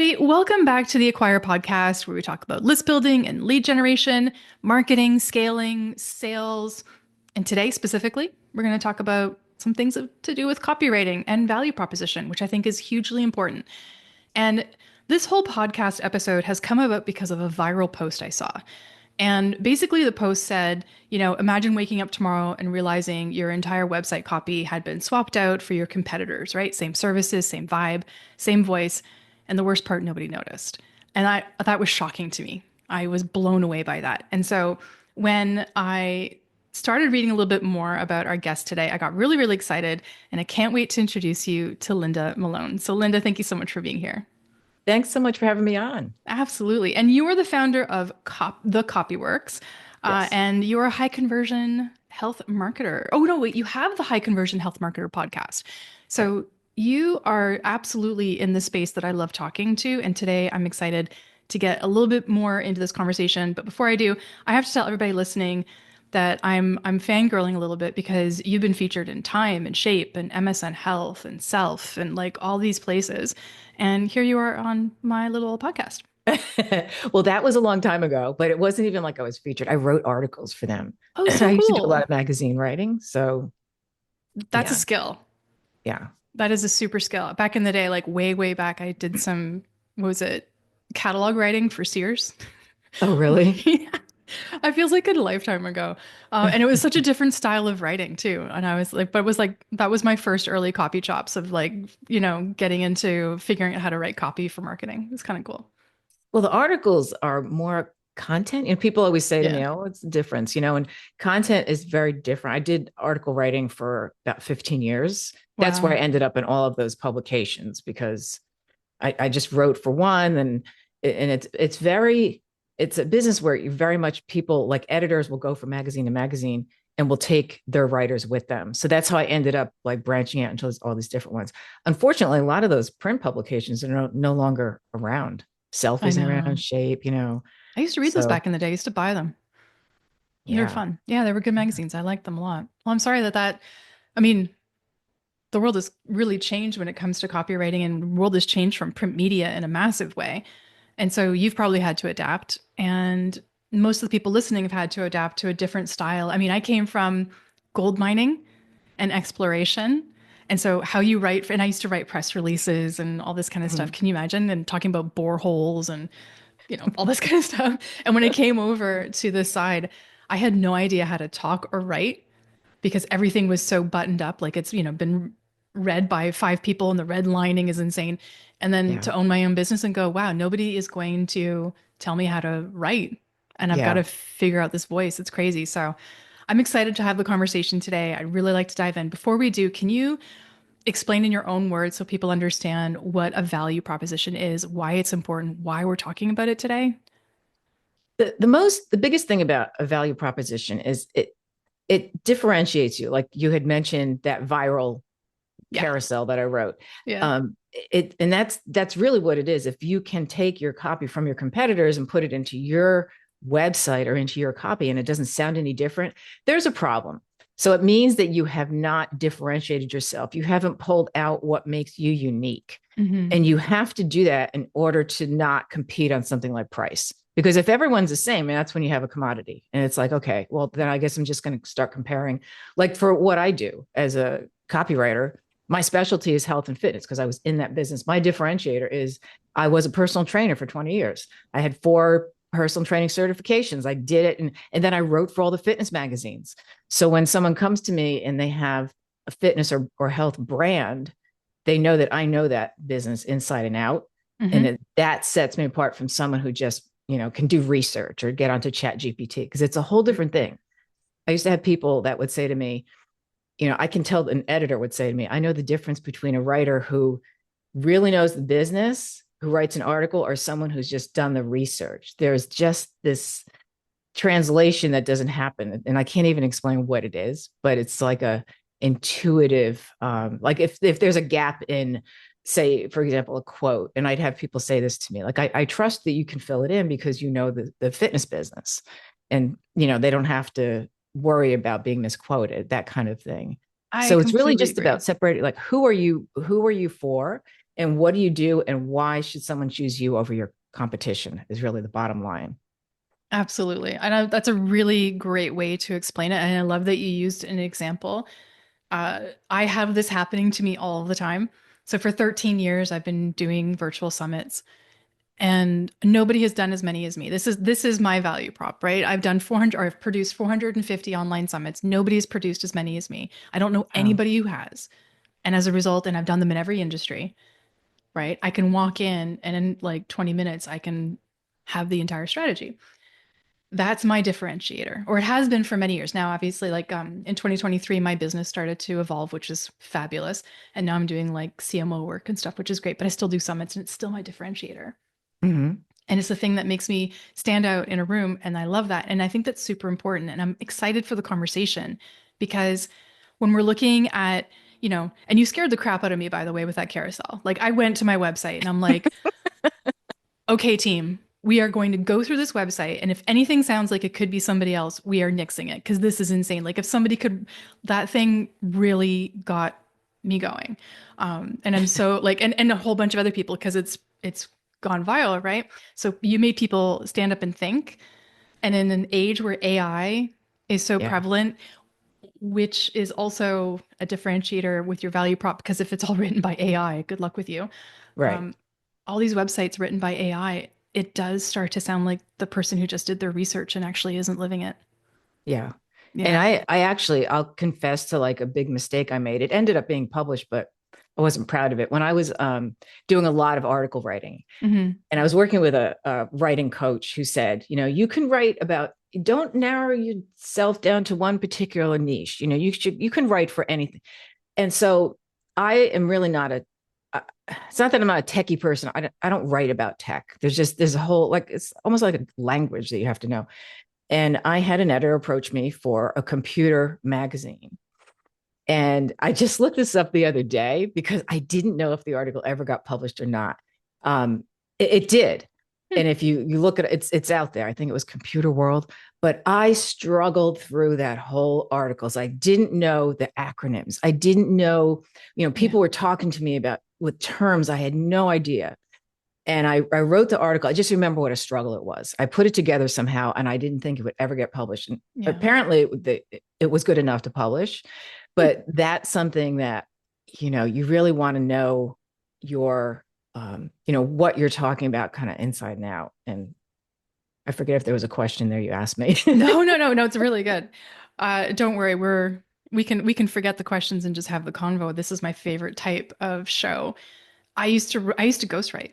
everybody. Welcome back to the Acquire podcast, where we talk about list building and lead generation, marketing, scaling, sales. And today, specifically, we're going to talk about some things to do with copywriting and value proposition, which I think is hugely important. And this whole podcast episode has come about because of a viral post I saw. And basically, the post said, imagine waking up tomorrow and realizing your entire website copy had been swapped out for your competitors, right? Same services, same vibe, same voice. And the worst part, nobody noticed. And that was shocking to me. I was blown away by that. And so when I started reading a little bit more about our guest today, I got really, really excited. And I can't wait to introduce you to Linda Melone. So, Linda, thank you so much for being here. Thanks so much for having me on. Absolutely. And you are the founder of the CopyWorks, Yes. and you're a high conversion health marketer. Oh, no, wait, you have the high conversion health marketer podcast. Right. So you are absolutely in the space that I love talking to. And today I'm excited to get a little bit more into this conversation. But before I do, I have to tell everybody listening that I'm fangirling a little bit because you've been featured in Time and Shape and MSN Health and Self and like all these places. And here you are on my little podcast. Well, that was a long time ago, but it wasn't even like I was featured. I wrote articles for them. Oh, so I used to do a lot cool. of magazine writing. So That's a yeah, skill. yeah. That is a super skill. Back in the day, like way, way back, I did some, what was it, catalog writing for Sears. Oh, really? Yeah. It feels like a lifetime ago. And it was such a different style of writing too. And I was like, but it was like, that was my first early copy chops of like, getting into figuring out how to write copy for marketing. It's kind of cool. Well, the articles are more content. People always say to Yeah. me, oh, what's the difference? And content is very different. I did article writing for about 15 years. That's where I Wow. ended up in all of those publications because I just wrote for one and it's a business where you very much people like editors will go from magazine to magazine and will take their writers with them. So that's how I ended up like branching out into all these different ones. Unfortunately, a lot of those print publications are no longer around. Self I isn't know. around, Shape. I used to read those So back in the day. I used to buy them. They were yeah. fun. Yeah, they were good magazines. I liked them a lot. Well, I'm sorry I mean, the world has really changed when it comes to copywriting, and the world has changed from print media in a massive way. And so you've probably had to adapt, and most of the people listening have had to adapt to a different style. I mean, I came from gold mining and exploration. And so how you write, and I used to write press releases and all this kind of stuff. Mhm. Can you imagine? And talking about boreholes and, all this kind of stuff. And when I came over to this side, I had no idea how to talk or write because everything was so buttoned up. Like it's, been read by five people and the red lining is insane. And then Yeah. to own my own business and go, wow, nobody is going to tell me how to write. And I've got Yeah. to figure out this voice. It's crazy. So I'm excited to have the conversation today. I'd really like to dive in. Before we do, can you explain in your own words so people understand what a value proposition is, why it's important, why we're talking about it today? The biggest thing about a value proposition is it differentiates you. Like you had mentioned that viral Yeah. carousel that I wrote. Yeah. And that's really what it is. If you can take your copy from your competitors and put it into your website or into your copy and it doesn't sound any different, there's a problem. So it means that you have not differentiated yourself. You haven't pulled out what makes you unique. Hmm. And you have to do that in order to not compete on something like price. Because if everyone's the same, and that's when you have a commodity. And it's like, okay, well, then I guess I'm just going to start comparing. Like for what I do as a copywriter, my specialty is health and fitness because I was in that business. My differentiator is I was a personal trainer for 20 years. I had 4 personal training certifications. I did it. And then I wrote for all the fitness magazines. So when someone comes to me and they have a fitness or health brand, they know that I know that business inside and out. Hmm. And that sets me apart from someone who just, can do research or get onto chat GPT because it's a whole different thing. I used to have people that would say to me, I can tell an editor would say to me, I know the difference between a writer who really knows the business, who writes an article, or someone who's just done the research. There's just this translation that doesn't happen. And I can't even explain what it is, but it's like a intuitive, like if there's a gap in, say, for example, a quote, and I'd have people say this to me, like, I trust that you can fill it in because you know the fitness business. And, they don't have to worry about being misquoted, that kind of thing. I So it's really completely just agree. about separating, like, who are you for? And what do you do? And why should someone choose you over your competition is really the bottom line. Absolutely. I know that's a really great way to explain it. And I love that you used an example. I have this happening to me all the time. So for 13 years, I've been doing virtual summits and nobody has done as many as me. This is my value prop, right? I've done 400 or I've produced 450 online summits. Nobody's produced as many as me. I don't know Wow. anybody who has. And as a result, and I've done them in every industry, right? I can walk in and in like 20 minutes, I can have the entire strategy. That's my differentiator, or it has been for many years now. Obviously, like in 2023, my business started to evolve, which is fabulous. And now I'm doing like CMO work and stuff, which is great, but I still do summits and it's still my differentiator. Mm-hmm. And it's the thing that makes me stand out in a room. And I love that. And I think that's super important. And I'm excited for the conversation because when we're looking at, and you scared the crap out of me, by the way, with that carousel. Like I went to my website and I'm like, okay, team, we are going to go through this website. And if anything sounds like it could be somebody else, we are nixing it because this is insane. Like if somebody could, that thing really got me going. And I'm so like, and a whole bunch of other people because it's gone viral, right? So you made people stand up and think. And in an age where AI is so Yeah. prevalent, which is also a differentiator with your value prop, because if it's all written by AI, good luck with you. Right. Um, all these websites written by AI, it does start to sound like the person who just did their research and actually isn't living it. Yeah. And Yeah. I actually, I'll confess to like a big mistake I made. It ended up being published, but I wasn't proud of it. When I was doing a lot of article writing, Hmm. and I was working with a writing coach who said, you can write about, don't narrow yourself down to one particular niche. You can write for anything. And so I am really not it's not that I'm not a techie person. I don't write about tech. There's a whole, like, it's almost like a language that you have to know. And I had an editor approach me for a computer magazine. And I just looked this up the other day because I didn't know if the article ever got published or not. It did. And if you look at it, it's out there. I think it was Computer World, but I struggled through that whole article. So I didn't know the acronyms. I didn't know, Yeah. people were talking to me about with terms I had no idea. And I wrote the article. I just remember what a struggle it was. I put it together somehow, and I didn't think it would ever get published. And Yeah. apparently, it was good enough to publish. But that's something that you really want to know your what you're talking about, kind of inside and out. And I forget if there was a question there you asked me. No, no, no, no. It's really good. Don't worry. We can forget the questions and just have the convo. This is my favorite type of show. I used to ghostwrite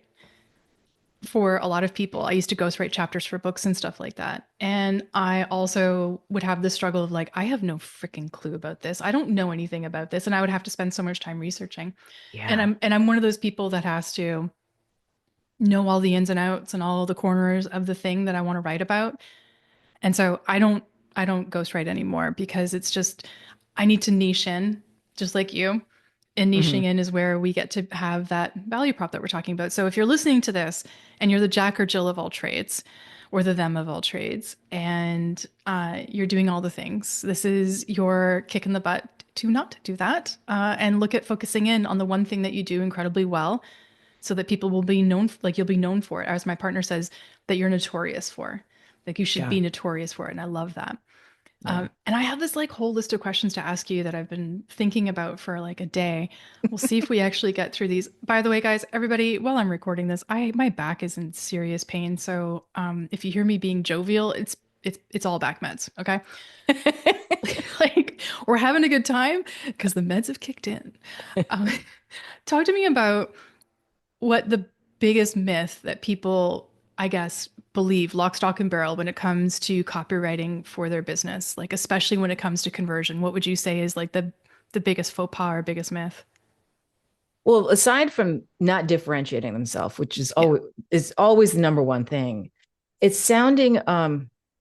for a lot of people. I used to ghostwrite chapters for books and stuff like that. And I also would have this struggle of like, I have no freaking clue about this. I don't know anything about this. And I would have to spend so much time researching. And Yeah. I'm one of those people that has to know all the ins and outs and all the corners of the thing that I want to write about. And so I don't ghostwrite anymore because it's just I need to niche in just like you. And niching Hmm. in is where we get to have that value prop that we're talking about. So if you're listening to this and you're the Jack or Jill of all trades or the them of all trades and you're doing all the things, this is your kick in the butt to not do that and look at focusing in on the one thing that you do incredibly well so that people will be known, like you'll be known for it. As my partner says, that you're notorious for. Like you should Yeah. be notorious for it. And I love that. Yeah. And I have this like whole list of questions to ask you that I've been thinking about for like a day. We'll see if we actually get through these. By the way, guys, everybody, while I'm recording this, my back is in serious pain. So if you hear me being jovial, it's all back meds. Okay, like we're having a good time because the meds have kicked in. Um, talk to me about what the biggest myth that people, I guess, believe lock, stock, and barrel when it comes to copywriting for their business, like especially when it comes to conversion. What would you say is like the biggest faux pas or biggest myth? Well, aside from not differentiating themselves, which is Yeah. always the number one thing, it's sounding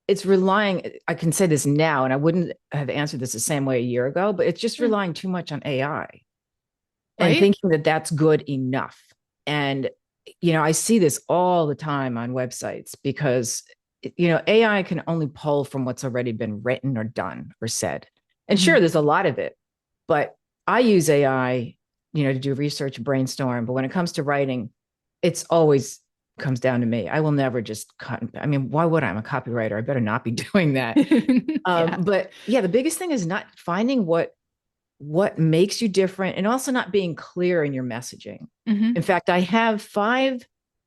it's relying, I can say this now, and I wouldn't have answered this the same way a year ago, but it's just Mm. relying too much on AI and Right? thinking that that's good enough. And I see this all the time on websites because AI can only pull from what's already been written or done or said. And Hmm. sure, there's a lot of it, but I use AI to do research, brainstorm. But when it comes to writing, it's always comes down to me. I will never just cut. I mean, why would I? I'm a copywriter. I better not be doing that. Yeah. But yeah, the biggest thing is not finding what makes you different, and also not being clear in your messaging. Hmm. In fact, I have 5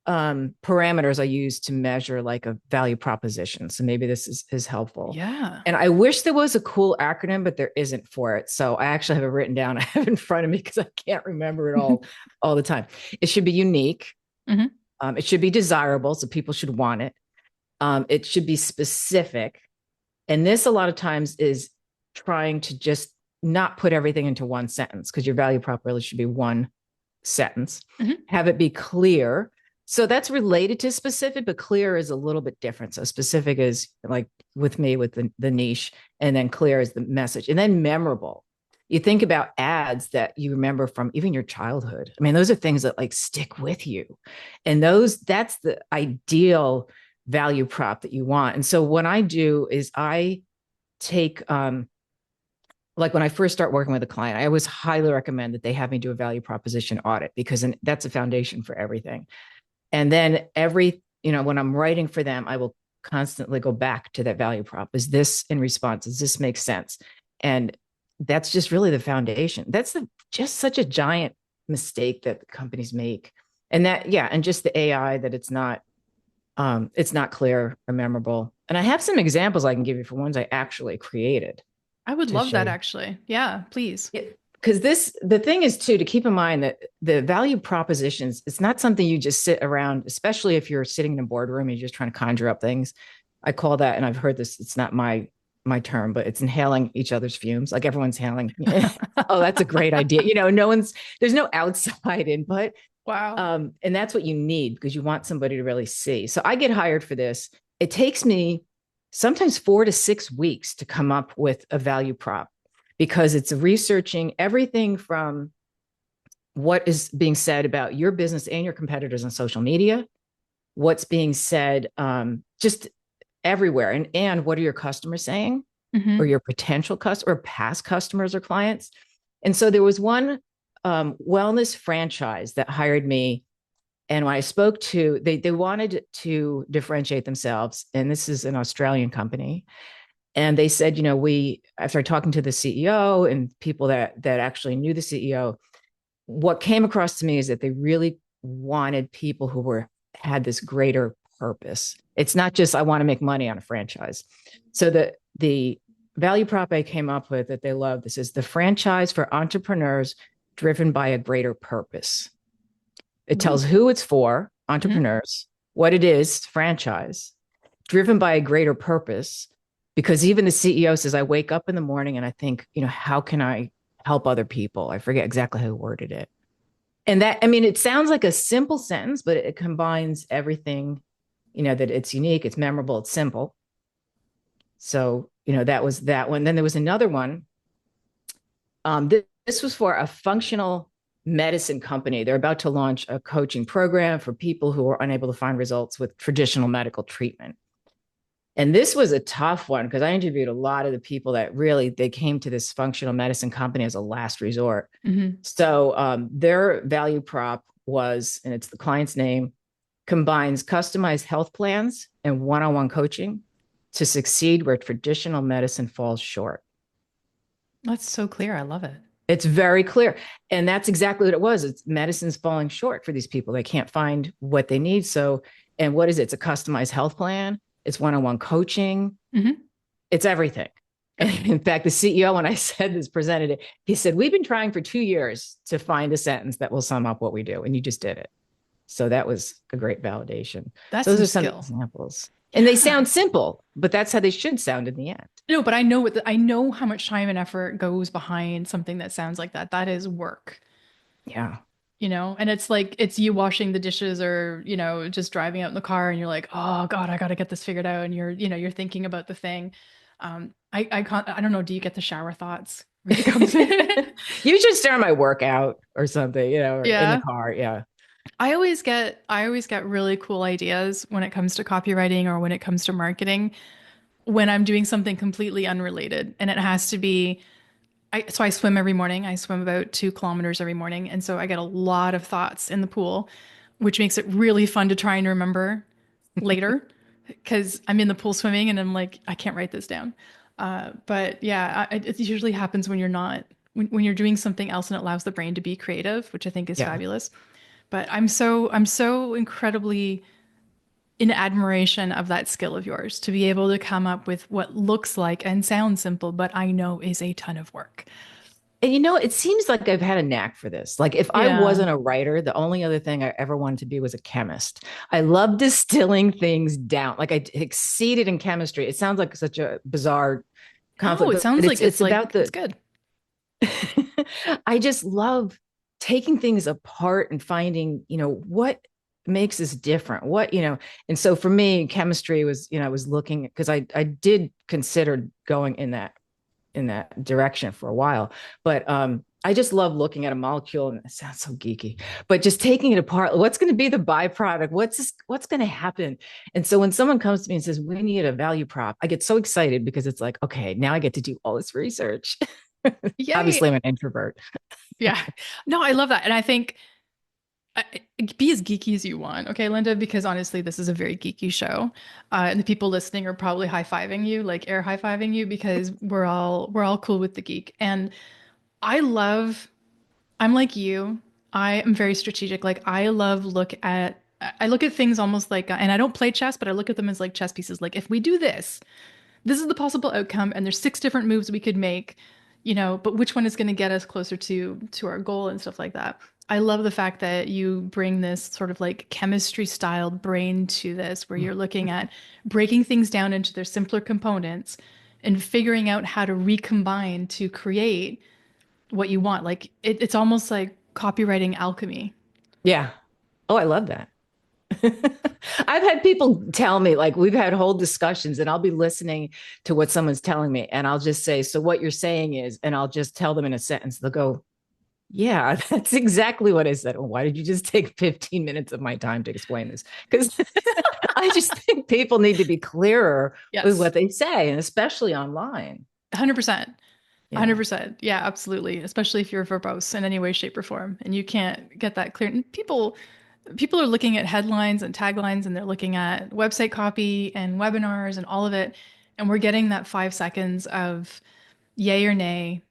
parameters I use to measure like a value proposition. So maybe this is helpful. Yeah. And I wish there was a cool acronym, but there isn't for it. So I actually have it written down. I have it in front of me because I can't remember it all the time. It should be unique. Hmm. It should be desirable, so people should want it. It should be specific. And this a lot of times is trying to just not put everything into one sentence, because your value prop really should be one sentence. Hmm. Have it be clear. So that's related to specific, but clear is a little bit different. So specific is like with me with the niche, and then clear is the message, and then memorable. You think about ads that you remember from even your childhood. I mean, those are things that like stick with you. And that's the ideal value prop that you want. And so what I do is I take like when I first start working with a client, I always highly recommend that they have me do a value proposition audit, because that's a foundation for everything. And then when I'm writing for them, I will constantly go back to that value prop. Is this in response? Does this make sense? And that's just really the foundation. That's just such a giant mistake that companies make. And and just the AI, that it's not clear or memorable. And I have some examples I can give you for ones I actually created I would to love show that you. actually. Yeah, please. Because the thing is too, to keep in mind that the value propositions, it's not something you just sit around, especially if you're sitting in a boardroom and you're just trying to conjure up things. I call that, and I've heard this, it's not my term, but it's inhaling each other's fumes. Like everyone's inhaling. Oh, that's a great idea. There's no outside input. Wow. And that's what you need, because you want somebody to really see. So I get hired for this. It takes me sometimes 4 to 6 weeks to come up with a value prop, because it's researching everything from what is being said about your business and your competitors on social media, what's being said just everywhere, and what are your customers saying, or Hmm. your potential customer or past customers or clients. And so there was one wellness franchise that hired me. And when I spoke to, they wanted to differentiate themselves. And this is an Australian company. And they said, after talking to the CEO and people that actually knew the CEO, what came across to me is that they really wanted people who had this greater purpose. It's not just, I want to make money on a franchise. So the value prop I came up with that they love, this is the franchise for entrepreneurs driven by a greater purpose. It tells Ooh. who it's for, Hmm. entrepreneurs, what it is, franchise, driven by a greater purpose. Because even the CEO says, I wake up in the morning and I think, how can I help other people? I forget exactly how he worded it. And it sounds like a simple sentence, but it combines everything, that it's unique, it's memorable, it's simple. So, that was that one. Then there was another one. This was for a functional medicine company. They're about to launch a coaching program for people who are unable to find results with traditional medical treatment. And this was a tough one, because I interviewed a lot of the people that really, they came to this functional medicine company as a last resort. Hmm. So their value prop was, and it's the client's name, combines customized health plans and one-on-one coaching to succeed where traditional medicine falls short. That's so clear. I love it. It's very clear. And that's exactly what it was. It's medicine's falling short for these people. They can't find what they need. So, and what is it? It's a customized health plan. It's one-on-one coaching. Hmm. It's everything. And in fact, the CEO, when I said this, presented it, he said, we've been trying for 2 years to find a sentence that will sum up what we do. And you just did it. So that was a great validation. That's So those some are some skill. examples. And they Yeah. sound simple, but that's how they should sound in the end. No, but I know how much time and effort goes behind something that sounds like that. That is work, Yeah. and it's like it's you washing the dishes or, just driving out in the car and you're like, oh God, I got to get this figured out. And you're thinking about the thing. I can't, I don't know. Do you get the shower thoughts when it comes in? You should start my workout or something, or in the Yeah. car. Yeah. I always get really cool ideas when it comes to copywriting or when it comes to marketing when I'm doing something completely unrelated. And it has to be I swim every morning. I swim about 2 kilometers every morning. And so I get a lot of thoughts in the pool, which makes it really fun to try and remember later because I'm in the pool swimming and I'm like, I can't write this down. But yeah, it usually happens when you're not, when you're doing something else and it allows the brain to be creative, which I think is Yeah. fabulous. But I'm so incredibly in admiration of that skill of yours to be able to come up with what looks like and sounds simple, but I know is a ton of work. And it seems like I've had a knack for this. Like if I Yeah. wasn't a writer, the only other thing I ever wanted to be was a chemist. I love distilling things down. Like I exceeded in chemistry. It sounds like such a bizarre No, conflict, it but sounds like it's about it's the good. I just love taking things apart and finding, what makes us different. And so for me, chemistry was, I was looking because I did consider going in that direction for a while. But I just love looking at a molecule, and it sounds so geeky, but just taking it apart. What's going to be the byproduct? What's going to happen? And so when someone comes to me and says, we need a value prop, I get so excited because it's like, okay, now I get to do all this research. Obviously, Yay. I'm an introvert. Yeah. No, I love that. And I think uh, be as geeky as you want, okay, Linda, because honestly, this is a very geeky show. And the people listening are probably high-fiving you, like air high-fiving you, because we're all cool with the geek. And I love I'm like you. I am very strategic. Like I look at things almost like and I don't play chess, but I look at them as like chess pieces. Like if we do this, this is the possible outcome and there's 6 different moves we could make, but which one is going to get us closer to our goal and stuff like that. I love the fact that you bring this sort of like chemistry styled brain to this where you're looking at breaking things down into their simpler components and figuring out how to recombine to create what you want. Like it's almost like copywriting alchemy. Yeah. Oh, I love that. I've had people tell me, like, we've had whole discussions, and I'll be listening to what someone's telling me, and I'll just say, so what you're saying is, and I'll just tell them in a sentence. They'll go, yeah, that's exactly what I said. Well, why did you just take 15 minutes of my time to explain this? Because I just think people need to be clearer with Yes. what they say, and especially online. 100%. Yeah. 100%. Yeah, absolutely. Especially if you're verbose in any way, shape, or form and you can't get that clear. And people are looking at headlines and taglines and they're looking at website copy and webinars and all of it. And we're getting that 5 seconds of yay or nay.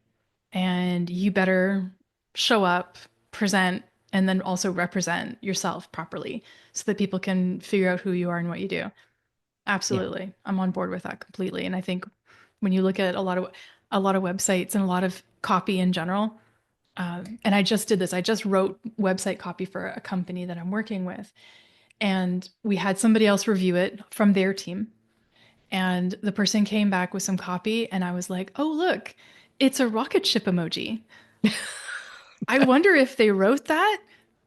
And you better show up, present, and then also represent yourself properly so that people can figure out who you are and what you do. Yeah. Absolutely. I'm on board with that completely. And I think when you look at a lot of websites and a lot of copy in general, and I just did this. I just wrote website copy for a company that I'm working with, and we had somebody else review it from their team. And the person came back with some copy, and I was like, "Oh, look, it's a rocket ship emoji. I wonder if they wrote that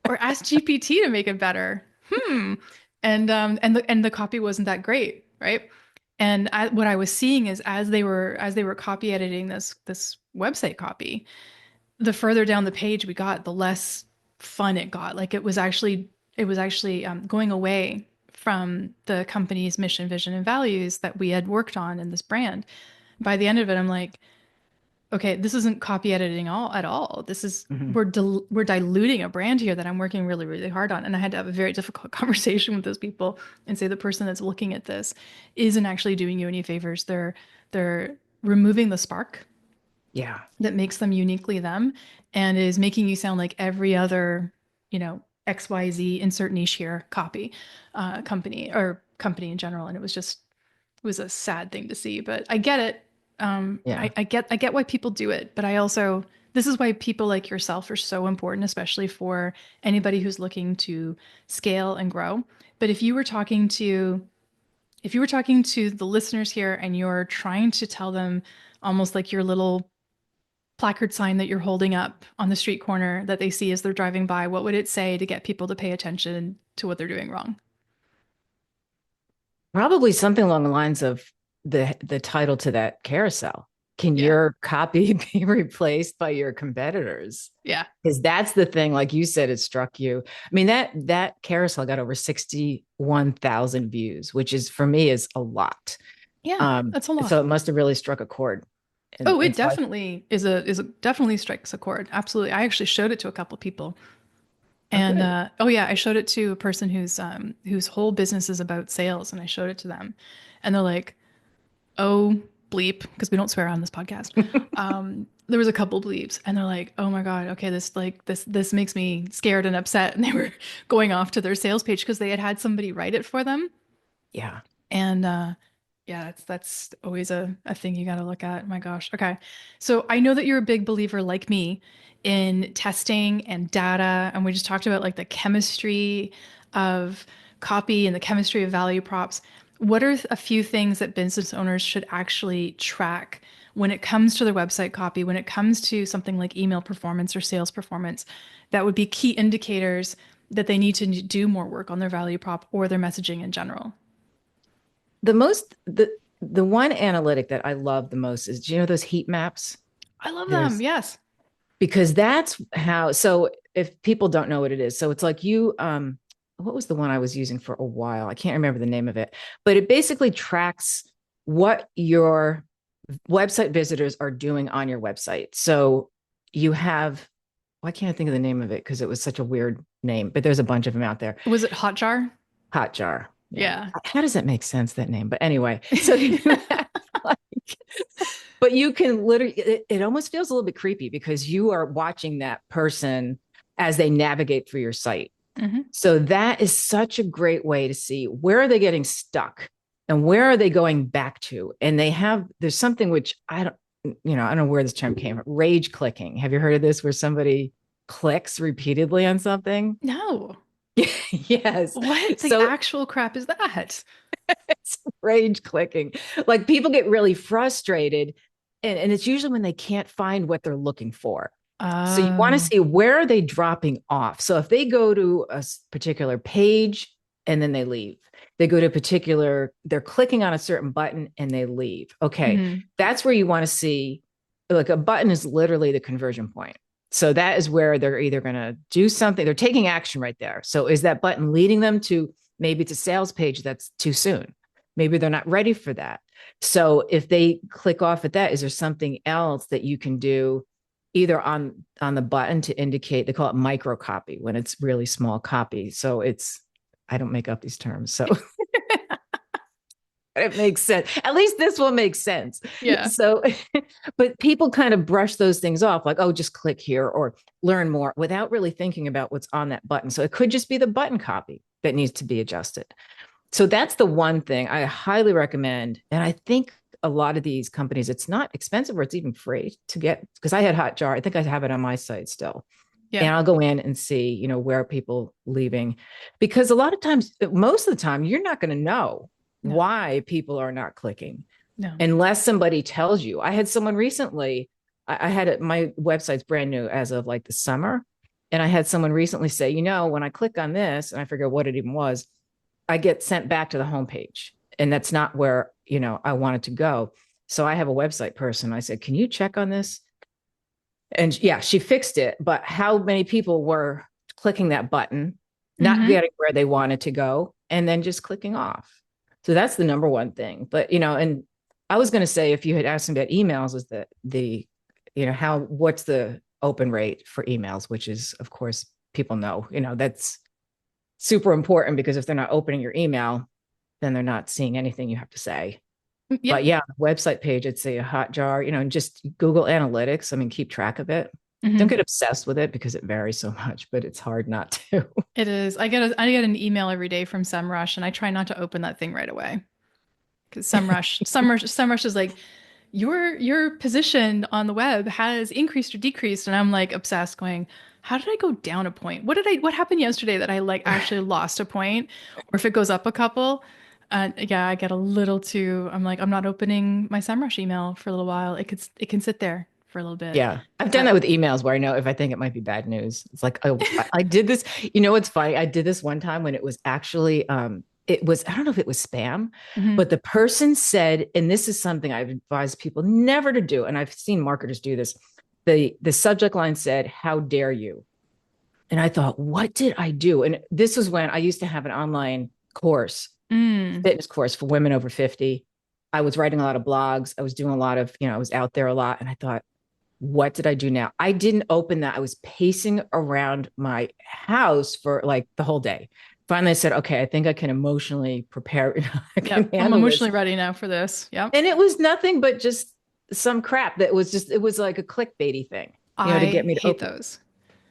or asked GPT to make it better. Hmm." And the copy wasn't that great, right? And what I was seeing is as they were copy editing this website copy, the further down the page we got, the less fun it got. Like it was actually going away from the company's mission, vision, and values that we had worked on in this brand. By the end of it, I'm like, okay, this isn't copy editing all at all. This is Mhm. we're diluting a brand here that I'm working really, really hard on. And I had to have a very difficult conversation with those people and say the person that's looking at this isn't actually doing you any favors. They're removing the spark Yeah. that makes them uniquely them and is making you sound like every other, XYZ insert niche here company or company in general. And it was a sad thing to see, but I get it. Yeah. I get why people do it, but I also this is why people like yourself are so important, especially for anybody who's looking to scale and grow. But if you were talking to the listeners here and you're trying to tell them almost like your little placard sign that you're holding up on the street corner that they see as they're driving by, what would it say to get people to pay attention to what they're doing wrong? Probably something along the lines of the title to that carousel. Can Yeah. your copy be replaced by your competitors? Yeah. Because that's the thing, like you said, it struck you. I mean, that carousel got over 61,000 views, which is for me is a lot. Yeah. Um, That's a lot. so it must have really struck a chord. Oh, it And so I, definitely definitely strikes a chord. Absolutely. I actually showed it to a couple people. oh, And good. oh yeah, I showed it to a person whose whole business is about sales, and I showed it to them, and they're like, "Oh bleep," because we don't swear on this podcast. There was a couple bleeps, and they're like, "Oh my God, okay, this makes me scared and upset," and they were going off to their sales page because they had somebody write it for them, Yeah. and yeah, that's always a thing you got to look at. My gosh. Okay. So I know that you're a big believer like me in testing and data. And we just talked about like the chemistry of copy and the chemistry of value props. What are a few things that business owners should actually track when it comes to their website copy, when it comes to something like email performance or sales performance, that would be key indicators that they need to do more work on their value prop or their messaging in general? The most the one analytic that I love the most is, do you know those heat maps? I love them. There's Yes. because that's how, so if people don't know what it is, so it's like you what was the one I was using for a while? I can't remember the name of it, but it basically tracks what your website visitors are doing on your website. So you have, why can't I think of the name of it because it was such a weird name, but there's a bunch of them out there. Was it Hotjar? Hotjar. Yeah. Yeah. How does that make sense, that name? But anyway, so you have like, but you can literally, it almost feels a little bit creepy because you are watching that person as they navigate through your site. Hmm. So that is such a great way to see where are they getting stuck and where are they going back to. And there's something which I don't know where this term came from. Rage clicking. Have you heard of this where somebody clicks repeatedly on something? No. Yes. What the So actual crap is that? it's rage clicking. Like people get really frustrated, and it's usually when they can't find what they're looking for. So you want to Oh. see where are they dropping off. So if they go to a particular page and then they leave, they go to a particular, they're clicking on a certain button and they leave. Okay. Hmm. That's where you want to see, like a button is literally the conversion point. So that is where they're either going to do something, they're taking action right there. So is that button leading them to, maybe it's a sales page that's too soon? Maybe they're not ready for that. So if they click off at that, is there something else that you can do either on the button to indicate, they call it micro copy when it's really small copy. So it's, I don't make up these terms. So it makes sense. At least this one makes sense. Yeah. So, but people kind of brush those things off like, oh, just click here or learn more without really thinking about what's on that button. So it could just be the button copy that needs to be adjusted. So that's the one thing I highly recommend. And I think a lot of these companies, it's not expensive or it's even free to get, because I had Hotjar. I think I have it on my site still. Yeah. And I'll go in and see, where are people leaving? Because a lot of times, most of the time, you're not going to know No. why people are not clicking No. unless somebody tells you. I had someone recently, I had it, my website's brand new as of like the summer. And I had someone recently say, when I click on this, and I forget what it even was, I get sent back to the homepage. And that's not where, I wanted to go. So I have a website person. I said, can you check on this? And yeah, she fixed it. But how many people were clicking that button, not Hmm. getting where they wanted to go, and then just clicking off? So that's the number one thing. But, and I was going to say, if you had asked me about emails, is that what's the open rate for emails, which is, of course, people know, that's super important because if they're not opening your email, then they're not seeing anything you have to say. Yeah. But yeah, website page, I'd say a Hotjar, and just Google Analytics. I mean, keep track of it. Don't Hmm. get obsessed with it because it varies so much, but it's hard not to. It is. I get an email every day from SEMrush, and I try not to open that thing right away because SEMrush is like, your position on the web has increased or decreased, and I'm like obsessed, going, how did I go down a point? What happened yesterday that I like actually lost a point, or if it goes up a couple? Yeah, I get a little too. I'm like, I'm not opening my SEMrush email for a little while. It can sit there for a little bit. Yeah. I've done that with emails where I know if I think it might be bad news. It's like, oh, I did this. What's funny? I did this one time when it was actually, it was, I don't know if it was spam, Hmm. but the person said, and this is something I've advised people never to do, and I've seen marketers do this. The subject line said, "How dare you?" And I thought, what did I do? And this was when I used to have an online course, Mm. fitness course for women over 50. I was writing a lot of blogs. I was doing a lot of, I was out there a lot. And I thought, what did I do now? I didn't open that. I was pacing around my house for like the whole day. Finally, I said, okay, I think I can emotionally prepare. I can Yep. I'm handle this. emotionally ready now for this. Yep. And it was nothing but just some crap that was just, it was like a clickbaity thing, to get I me to hate open. those.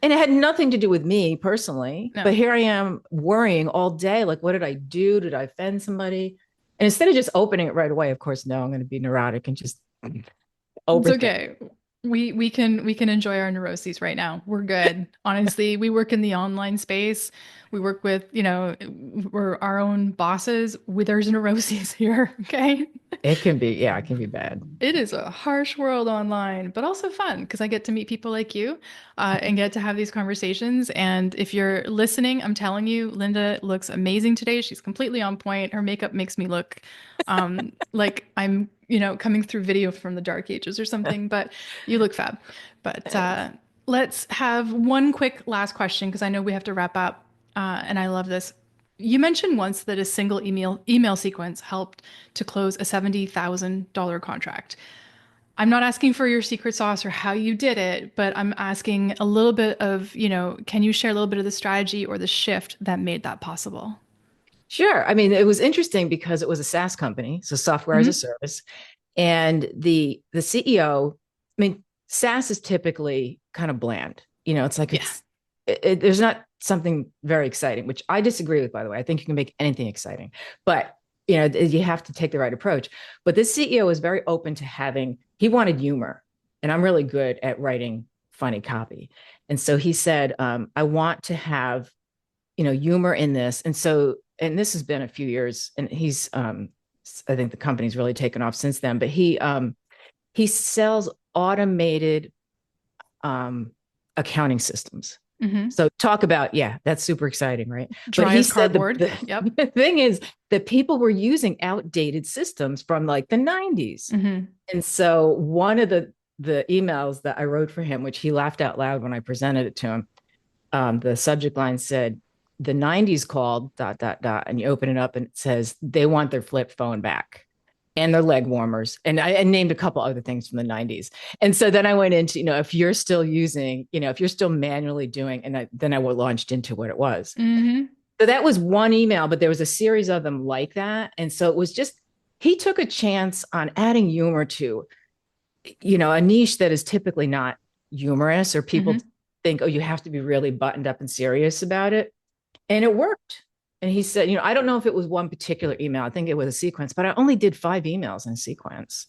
And it had nothing to do with me personally, but No, here I am worrying all day. Like, what did I do? Did I offend somebody? And instead of just opening it right away, of course, no, I'm going to be neurotic and just it's overthink. okay. We can enjoy our neuroses right now. We're good. Honestly, we work in the online space. We work with, we're our own bosses. There's neuroses here. Okay. It can be, yeah, it can be bad. It is a harsh world online, but also fun because I get to meet people like you and get to have these conversations. And if you're listening, I'm telling you, Linda looks amazing today. She's completely on point. Her makeup makes me look like I'm, coming through video from the dark ages or something, but you look fab. But Thanks. let's have one quick last question because I know we have to wrap up. And I love this. You mentioned once that a single email sequence helped to close a $70,000 contract. I'm not asking for your secret sauce or how you did it, but I'm asking a little bit of, can you share a little bit of the strategy or the shift that made that possible? Sure. I mean, it was interesting because it was a SaaS company, so software as a Hmm. service. And the CEO, I mean, SaaS is typically kind of bland. It's like Yeah. there's not something very exciting, which I disagree with, by the way. I think you can make anything exciting, but you have to take the right approach. But this CEO was very open to he wanted humor, and I'm really good at writing funny copy. And so he said, I want to have, humor in this. And this has been a few years, and I think the company's really taken off since then, but he sells automated accounting systems. Hmm. So talk about, yeah, that's super exciting, right? But Dry he as said cardboard. Yep. the thing is that people were using outdated systems from like the 90s. Hmm. And so one of the emails that I wrote for him, which he laughed out loud when I presented it to him, the subject line said, the 90s called dot dot dot, and you open it up and it says they want their flip phone back and their leg warmers. And I named a couple other things from the 90s. And so then I went into, if you're still using, if you're still manually doing, and then I launched into what it was. Hmm. So that was one email, but there was a series of them like that. And so it was just, he took a chance on adding humor to, a niche that is typically not humorous, or people Hmm. think, oh, you have to be really buttoned up and serious about it. And it worked. And he said, I don't know if it was one particular email. I think it was a sequence, but I only did 5 emails in a sequence.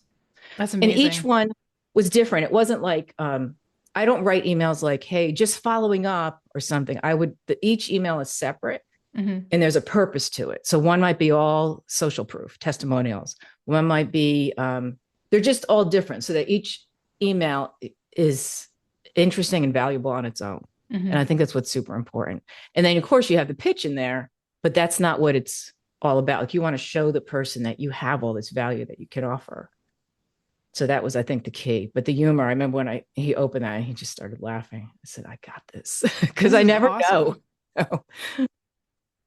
That's And each amazing. one was different. It wasn't like, I don't write emails like, hey, just following up or something. Each email is separate Hmm. and there's a purpose to it. So one might be all social proof, testimonials. One might be, they're just all different, so that each email is interesting and valuable on its own. And Hmm. I think that's what's super important. And then, of course, you have the pitch in there, but that's not what it's all about. Like, you want to show the person that you have all this value that you can offer. So that was, I think, the key. But the humor, I remember when he opened that, he just started laughing. I said, I got this, because This I is never know. awesome.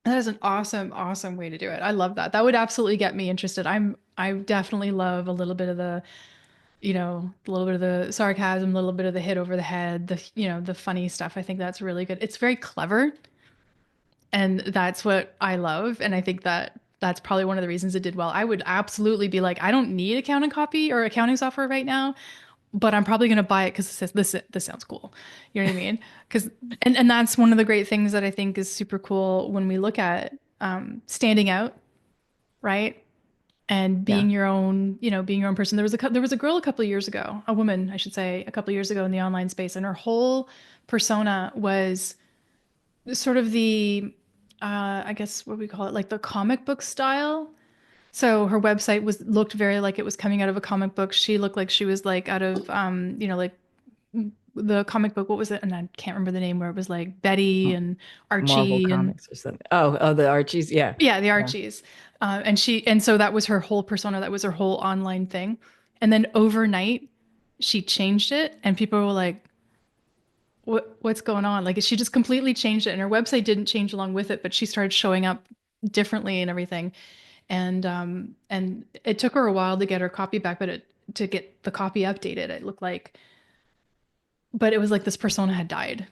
That is an awesome, awesome way to do it. I love that. That would absolutely get me interested. I definitely love a little bit of a little bit of the sarcasm, a little bit of the hit over the head, the funny stuff. I think that's really good. It's very clever, and that's what I love. And I think that that's probably one of the reasons it did well. I would absolutely be like, I don't need accounting copy or accounting software right now, but I'm probably going to buy it because it says this sounds cool. You know what I mean? Because and that's one of the great things that I think is super cool when we look at standing out, right? And Yeah. being your own person. There was a girl a couple of years ago, a woman, I should say, a couple of years ago in the online space, and her whole persona was sort of the, I guess what we call it, like the comic book style. So her website looked very like it was coming out of a comic book. She looked like she was like out of, like the comic book. What was it? And I can't remember the name where it was like Betty and Marvel Archie and Comics or something. Oh, the Archies. Yeah. yeah, the Yeah. Archies. And so that was her whole persona. That was her whole online thing. And then overnight, she changed it, and people were like, what's going on? Like she just completely changed it, and her website didn't change along with it, but she started showing up differently and everything. And it took her a while to get her copy back, to get the copy updated, it looked like, but it was like this persona had died.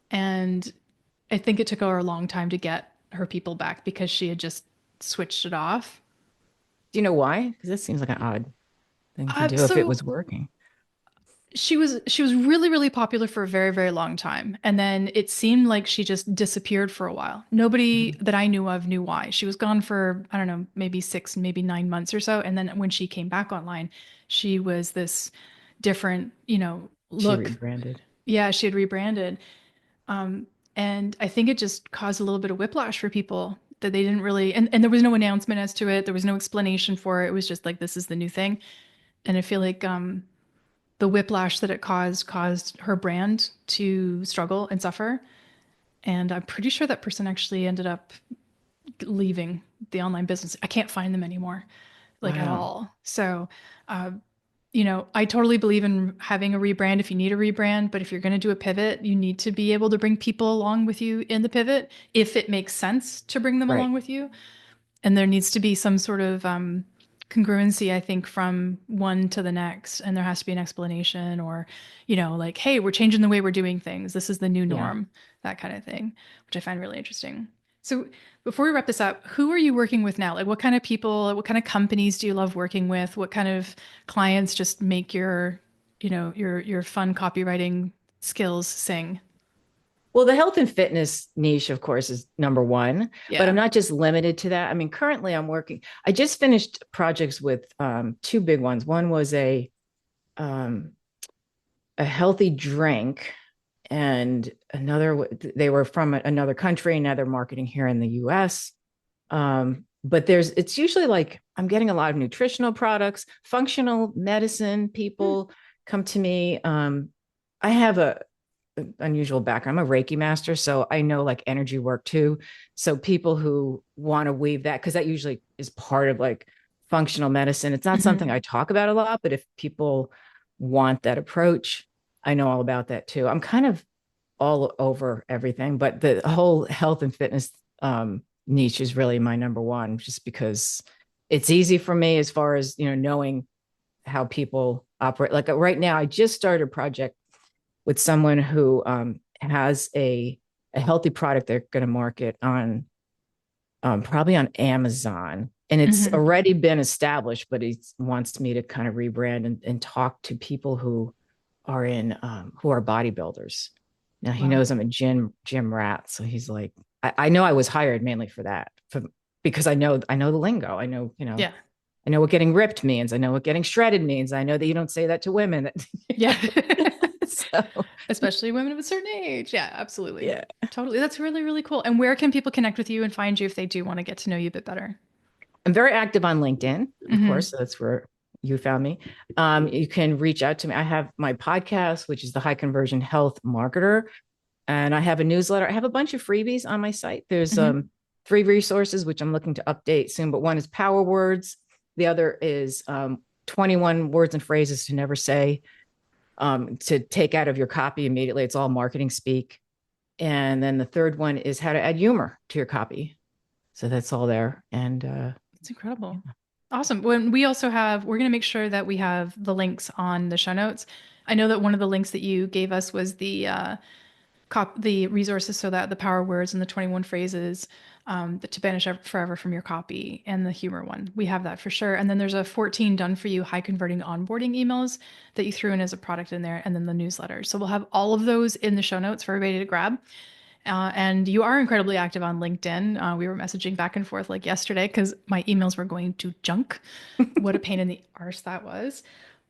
And I think it took her a long time to get her people back because she had just switched it off. Do you know why? Because this seems like an odd thing to do if it So was working. she was really, really popular for a very, very long time. And then it seemed like she just disappeared for a while. Nobody Mhm. that I knew of knew why. She was gone for, I don't know, maybe 6, maybe 9 months or so. And then when she came back online, she was this different, She look. rebranded. Yeah, she had rebranded. Um, and I think it just caused a little bit of whiplash for people that they didn't really, and there was no announcement as to it. There was no explanation for it. It was just like, this is the new thing. And I feel like the whiplash that it caused her brand to struggle and suffer. And I'm pretty sure that person actually ended up leaving the online business. I can't find them anymore, like at Wow. all. So, uh, I totally believe in having a rebrand if you need a rebrand, but if you're going to do a pivot, you need to be able to bring people along with you in the pivot if it makes sense to bring them Right. along with you. And there needs to be some sort of congruency, I think, from one to the next. And there has to be an explanation, or, like, hey, we're changing the way we're doing things. This is the new Yeah. norm, that kind of thing, which I find really interesting. So before we wrap this up, who are you working with now? Like, what kind of people, what kind of companies do you love working with? What kind of clients just make your fun copywriting skills sing? Well, the health and fitness niche, of course, is number one, but I'm Yeah. not just limited to that. I mean, currently I just finished projects with two big ones. One was um, a healthy drink, and they were from another country. Now they're marketing here in the US. But it's usually like I'm getting a lot of nutritional products, functional medicine. Hmm. People come to me. I have a unusual background. I'm a Reiki master, so I know like energy work too. So people who want to weave that, because that usually is part of like functional medicine. It's not something Hmm. I talk about a lot, but if people want that approach, I know all about that too. I'm kind of all over everything, but the whole health and fitness niche is really my number one, just because it's easy for me as far as knowing how people operate. Like right now, I just started a project with someone who has a healthy product they're going to market on probably on Amazon. And it's Hmm. already been established, but he wants me to kind of rebrand and talk to people who are bodybuilders. Now he Wow. knows I'm a gym rat, so he's like, I know I was hired mainly for that, because I know the lingo. Yeah. I know what getting ripped means. I know what getting shredded means. I know that you don't say that to women. Yeah. So Especially women of a certain age. Yeah, absolutely. yeah, Totally. That's really, really cool. And where can people connect with you and find you if they do want to get to know you a bit better? I'm very active on LinkedIn, of course. Hmm. So that's where you found me. You can reach out to me. I have my podcast, which is the High Conversion Health Marketer, and I have a newsletter. I have a bunch of freebies on my site. There's Hmm. 3 resources which I'm looking to update soon, but one is power words. The other is 21 words and phrases to never say, to take out of your copy immediately. It's all marketing speak. And then the third one is how to add humor to your copy. So that's all there. And It's incredible. Awesome. We're going to make sure that we have the links on the show notes. I know that one of the links that you gave us was the resources, so that the power words and the 21 phrases, to banish forever from your copy, and the humor one. We have that for sure. And then there's a 14 done for you high converting onboarding emails that you threw in as a product in there, and then the newsletter. So we'll have all of those in the show notes for everybody to grab. And you are incredibly active on LinkedIn. We were messaging back and forth like yesterday because my emails were going to junk. What a pain in the arse that was.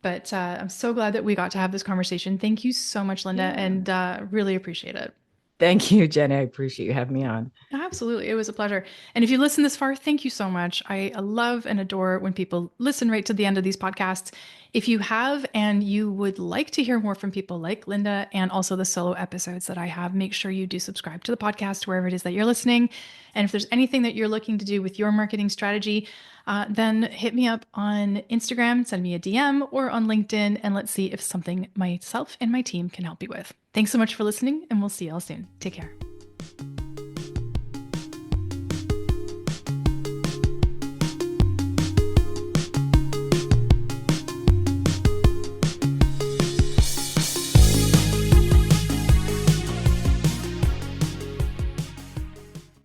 But I'm so glad that we got to have this conversation. Thank you so much, Linda, yeah. and really appreciate it. Thank you, Jenny. I appreciate you having me on. Absolutely. It was a pleasure. And if you listen this far, thank you so much. I love and adore when people listen right to the end of these podcasts. If you have and you would like to hear more from people like Linda and also the solo episodes that I have, make sure you do subscribe to the podcast wherever it is that you're listening. And if there's anything that you're looking to do with your marketing strategy, then hit me up on Instagram, send me a DM, or on LinkedIn, and let's see if something myself and my team can help you with. Thanks so much for listening, and we'll see you all soon. Take care.